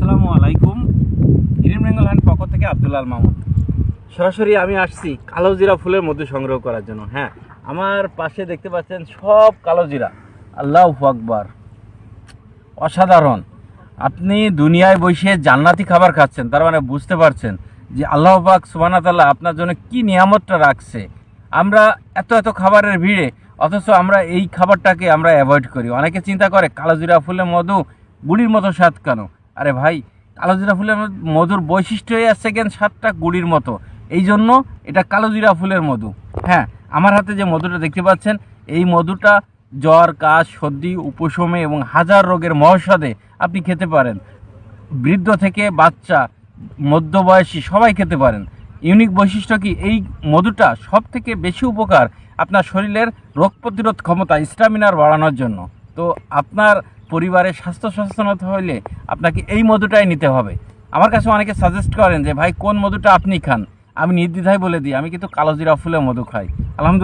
আসসালামু আলাইকুম। Green Bengal hand পক্ষ থেকে আব্দুল্লাহ আল মামুন। সরাসরি আমি আসছি কালো জিরা ফুলের মধু সংগ্রহ করার জন্য। হ্যাঁ, আমার পাশে দেখতে পাচ্ছেন সব কালো জিরা। আল্লাহু আকবার, অসাধারণ। আপনি দুনিয়ায় বসে জান্নাতি খাবার খাচ্ছেন, তার মানে বুঝতে পারছেন যে আল্লাহ পাক সুবহানাহু ওয়া তাআলা আপনার জন্য কি নিয়ামতটা রাখছে। আমরা এত খাবারের ভিড়ে, অথচ আমরা এই খাবারটাকে আমরা অ্যাভয়েড করি। অনেকে চিন্তা করে কালো জিরা ফুলের মধু গুড়ির মতো স্বাদ কেন? আরে ভাই, কালো জিরা ফুলের মধুর বৈশিষ্ট্যই আছে কেন স্বাদটা গুড়ির মতো, এই জন্য এটা কালো জিরা ফুলের মধু। হ্যাঁ, আমার হাতে যে মধুটা দেখতে পাচ্ছেন, এই মধুটা জ্বর, কাশ, সর্দি, উপশমে এবং হাজার রোগের মহৌষধে আপনি খেতে পারেন। বৃদ্ধ থেকে বাচ্চা, মধ্যবয়সী সবাই খেতে পারেন। ইউনিক বৈশিষ্ট্য কি, এই মধুটা সব থেকে বেশি উপকার আপনার শরীরের রোগ প্রতিরোধ ক্ষমতা, স্ট্যামিনার বাড়ানোর জন্য। তো আপনার পরিবারের স্বাস্থ্য সচেতনতা হইলে আপনাকে এই মধুটাই নিতে হবে। আমার কাছে অনেকে সাজেস্ট করেন যে ভাই কোন মধুটা আপনি খান, আমি নির্দ্বিধায় বলে দিই আমি কিন্তু কালো জিরা ফুলের মধু খাই। আলহামদুলিল্লাহ।